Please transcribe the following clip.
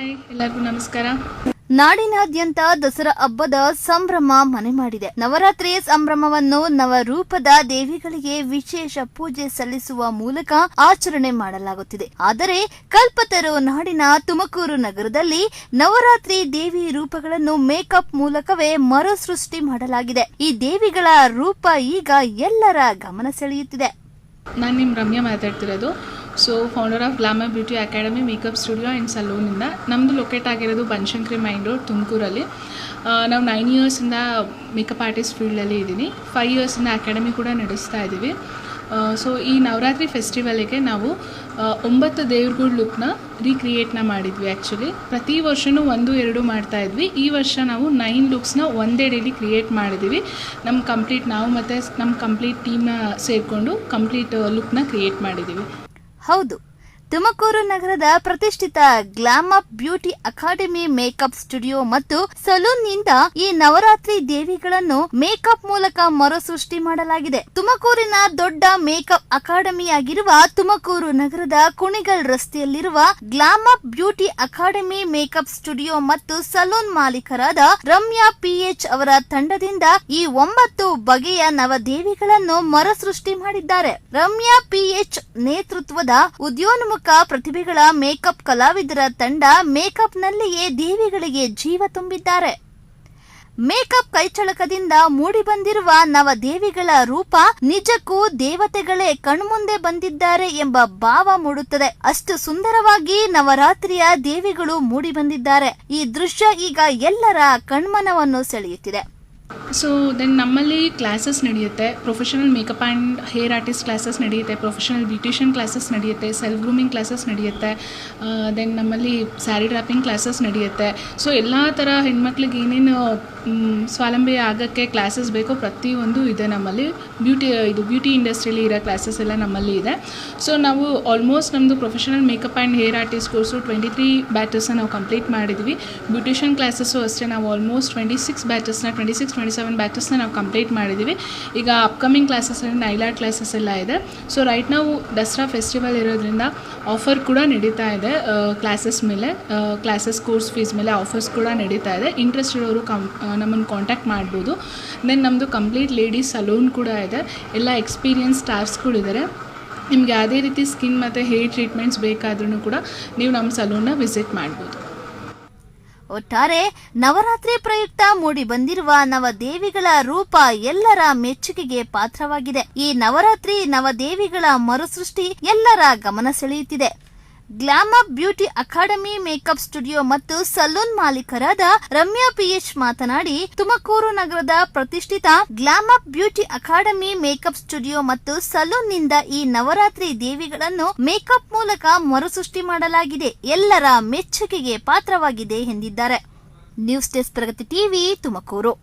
ಎಲ್ಲರಿಗೂ ನಮಸ್ಕಾರ. ನಾಡಿನಾದ್ಯಂತ ದಸರಾ ಹಬ್ಬದ ಸಂಭ್ರಮ ಮನೆ ಮಾಡಿದೆ. ನವರಾತ್ರಿ ಸಂಭ್ರಮವನ್ನು ನವರೂಪದ ದೇವಿಗಳಿಗೆ ವಿಶೇಷ ಪೂಜೆ ಸಲ್ಲಿಸುವ ಮೂಲಕ ಆಚರಣೆ ಮಾಡಲಾಗುತ್ತಿದೆ. ಆದರೆ ಕಲ್ಪತರು ನಾಡಿನ ತುಮಕೂರು ನಗರದಲ್ಲಿ ನವರಾತ್ರಿ ದೇವಿ ರೂಪಗಳನ್ನು ಮೇಕಪ್ ಮೂಲಕವೇ ಮರುಸೃಷ್ಟಿ ಮಾಡಲಾಗಿದೆ. ಈ ದೇವಿಗಳ ರೂಪ ಈಗ ಎಲ್ಲರ ಗಮನ ಸೆಳೆಯುತ್ತಿದೆ. ನಾನು ನಿಮ್ಮ ರಮ್ಯಾ ಮಾತಾಡ್ತಿರೋದು. Founder of glamour beauty academy makeup studio and ಸಲೂನಿಂದ. ನಮ್ಮದು ಲೊಕೇಟ್ ಆಗಿರೋದು ಬನಶಂಕರಿ ಮೈನ್ ರೋಡ್ ತುಮಕೂರಲ್ಲಿ. ನಾವು 9 ಇಯರ್ಸಿಂದ ಮೇಕಪ್ ಆರ್ಟಿಸ್ಟ್ ಫೀಲ್ಡಲ್ಲಿ ಇದ್ದೀನಿ. 5 ಇಯರ್ಸಿಂದ ಅಕಾಡೆಮಿ ಕೂಡ ನಡೆಸ್ತಾ ಇದ್ದೀವಿ. ಈ ನವರಾತ್ರಿ ಫೆಸ್ಟಿವಲಿಗೆ ನಾವು 9 ದೇವ್ರಗಳ ಲುಕ್ನ ರೀಕ್ರಿಯೇಟ್ನ ಮಾಡಿದ್ವಿ. ಆ್ಯಕ್ಚುಲಿ ಪ್ರತಿ ವರ್ಷವೂ 1-2 ಮಾಡ್ತಾ ಇದ್ವಿ. ಈ ವರ್ಷ ನಾವು 9 ಲುಕ್ಸ್ನ ಒಂದೇ ಡೇಲಿ ಕ್ರಿಯೇಟ್ ಮಾಡಿದ್ದೀವಿ. ನಾವು ಮತ್ತು ನಮ್ಮ ಕಂಪ್ಲೀಟ್ ಟೀಮ್ನ ಸೇರಿಕೊಂಡು ಕಂಪ್ಲೀಟ್ ಲುಕ್ನ ಕ್ರಿಯೇಟ್ ಮಾಡಿದ್ದೀವಿ. ಹೌದು, ತುಮಕೂರು ನಗರದ ಪ್ರತಿಷ್ಠಿತ glamour beauty academy makeup studio ಮತ್ತು ಸಲೂನ್ನಿಂದ ಈ ನವರಾತ್ರಿ ದೇವಿಗಳನ್ನು ಮೇಕಪ್ ಮೂಲಕ ಮರುಸೃಷ್ಟಿ ಮಾಡಲಾಗಿದೆ. ತುಮಕೂರಿನ ದೊಡ್ಡ ಮೇಕಪ್ ಅಕಾಡೆಮಿಯಾಗಿರುವ ತುಮಕೂರು ನಗರದ ಕುಣಿಗಲ್ ರಸ್ತೆಯಲ್ಲಿರುವ glamour beauty academy makeup studio ಮತ್ತು ಸಲೂನ್ ಮಾಲೀಕರಾದ ರಮ್ಯಾ PH ಅವರ ತಂಡದಿಂದ ಈ 9 ಬಗೆಯ ನವದೇವಿಗಳನ್ನು ಮರುಸೃಷ್ಟಿ ಮಾಡಿದ್ದಾರೆ. ರಮ್ಯಾ PH ನೇತೃತ್ವದ ಉದ್ಯೋನ್ಮುಖ ಪ್ರತಿಭೆಗಳ ಮೇಕಪ್ ಕಲಾವಿದರ ತಂಡ ಮೇಕಪ್ ನಲ್ಲಿಯೇ ದೇವಿಗಳಿಗೆ ಜೀವ ತುಂಬಿದ್ದಾರೆ. ಮೇಕಪ್ ಕೈಚಳಕದಿಂದ ಮೂಡಿ ಬಂದಿರುವ ನವದೇವಿಗಳ ರೂಪ ನಿಜಕ್ಕೂ ದೇವತೆಗಳೇ ಕಣ್ಮುಂದೆ ಬಂದಿದ್ದಾರೆ ಎಂಬ ಭಾವ ಮೂಡುತ್ತದೆ. ಅಷ್ಟು ಸುಂದರವಾಗಿ ನವರಾತ್ರಿಯ ದೇವಿಗಳು ಮೂಡಿ ಬಂದಿದ್ದಾರೆ. ಈ ದೃಶ್ಯ ಈಗ ಎಲ್ಲರ ಕಣ್ಮನವನ್ನು ಸೆಳೆಯುತ್ತಿದೆ. ನಮ್ಮಲ್ಲಿ ಕ್ಲಾಸಸ್ ನಡೆಯುತ್ತೆ. Professional makeup and hair artist classes ನಡೆಯುತ್ತೆ, ಪ್ರೊಫೆಷನಲ್ ಬ್ಯೂಟಿಷಿಯನ್ ಕ್ಲಾಸಸ್ ನಡೆಯುತ್ತೆ, ಸೆಲ್ಫ್ ಗ್ರೂಮಿಂಗ್ ಕ್ಲಾಸಸ್ ನಡೆಯುತ್ತೆ. ನಮ್ಮಲ್ಲಿ ಸ್ಯಾರಿ ಡ್ರಾಪಿಂಗ್ ಕ್ಲಾಸಸ್ ನಡೆಯುತ್ತೆ. ಎಲ್ಲ ಥರ ಹೆಣ್ಮಕ್ಳಿಗೆ ಏನೇನು ಸ್ವಾವಲಂಬಿ ಆಗೋಕ್ಕೆ ಕ್ಲಾಸಸ್ ಬೇಕೋ ಪ್ರತಿಯೊಂದು ಇದೆ ನಮ್ಮಲ್ಲಿ. ಬ್ಯೂಟಿ ಇಂಡಸ್ಟ್ರಿಯಲ್ಲಿ ಇರೋ ಕ್ಲಾಸಸ್ ಎಲ್ಲ ನಮ್ಮಲ್ಲಿ ಇದೆ. ನಾವು ಆಲ್ಮೋಸ್ಟ್ ನಮ್ಮದು professional makeup and hair artist course 23 ಬ್ಯಾಚಸ್ನ ನಾವು ಕಂಪ್ಲೀಟ್ ಮಾಡಿದ್ವಿ. ಬ್ಯೂಟಿಷಿಯನ್ ಕ್ಲಾಸಸ್ಸು ಅಷ್ಟೇ ನಾವು ಆಲ್ಮೋಸ್ಟ್ 26-27 ಬ್ಯಾಚಸ್ನ ನಾವು ಕಂಪ್ಲೀಟ್ ಮಾಡಿದ್ದೀವಿ. ಈಗ ಅಪ್ಕಮಿಂಗ್ ಕ್ಲಾಸಸ್ಸಲ್ಲಿ ನೈಲ್ ಆರ್ಟ್ ಕ್ಲಾಸಸ್ ಎಲ್ಲ ಇದೆ. ರೈಟ್ ನಾವು ದಸರಾ ಫೆಸ್ಟಿವಲ್ ಇರೋದ್ರಿಂದ ಆಫರ್ ಕೂಡ ನಡೀತಾ ಇದೆ. ಕ್ಲಾಸಸ್ ಮೇಲೆ ಕ್ಲಾಸಸ್ ಕೋರ್ಸ್ ಫೀಸ್ ಮೇಲೆ ಆಫರ್ಸ್ ಕೂಡ ನಡೀತಾ ಇದೆ. ಇಂಟ್ರೆಸ್ಟ್ ಇರೋರು ನಮ್ಮನ್ನು ಕಾಂಟ್ಯಾಕ್ಟ್ ಮಾಡ್ಬೋದು. ನಮ್ಮದು ಕಂಪ್ಲೀಟ್ ಲೇಡೀಸ್ ಸಲೂನ್ ಕೂಡ ಇದೆ. ಎಲ್ಲ ಎಕ್ಸ್ಪೀರಿಯನ್ಸ್ ಸ್ಟಾಫ್ಸ್ಗಳಿದ್ದಾರೆ. ನಿಮ್ಗೆ ಯಾವುದೇ ರೀತಿ ಸ್ಕಿನ್ ಮತ್ತು ಹೇರ್ ಟ್ರೀಟ್ಮೆಂಟ್ಸ್ ಬೇಕಾದ್ರೂ ಕೂಡ ನೀವು ನಮ್ಮ ಸಲೂನ್ನ ವಿಸಿಟ್ ಮಾಡ್ಬೋದು. ಒಟ್ಟಾರೆ ನವರಾತ್ರಿ ಪ್ರಯುಕ್ತ ಮೂಡಿ ಬಂದಿರುವ ನವದೇವಿಗಳ ರೂಪ ಎಲ್ಲರ ಮೆಚ್ಚುಗೆಗೆ ಪಾತ್ರವಾಗಿದೆ. ಈ ನವರಾತ್ರಿ ನವದೇವಿಗಳ ಮರುಸೃಷ್ಟಿ ಎಲ್ಲರ ಗಮನ ಸೆಳೆಯುತ್ತಿದೆ. Glamour beauty academy makeup studio ಮತ್ತು ಸಲೂನ್ ಮಾಲೀಕರಾದ ರಮ್ಯಾ PH ಮಾತನಾಡಿ, ತುಮಕೂರು ನಗರದ ಪ್ರತಿಷ್ಠಿತ glamour beauty academy makeup studio ಮತ್ತು ಸಲೂನ್ನಿಂದ ಈ ನವರಾತ್ರಿ ದೇವಿಗಳನ್ನು ಮೇಕಪ್ ಮೂಲಕ ಮರುಸೃಷ್ಟಿ ಮಾಡಲಾಗಿದೆ. ಎಲ್ಲರ ಮೆಚ್ಚುಗೆಗೆ ಪಾತ್ರವಾಗಿದೆ ಎಂದಿದ್ದಾರೆ. ನ್ಯೂಸ್ ಡೆಸ್ಕ್ ಪ್ರಗತಿ ಟಿವಿ ತುಮಕೂರು.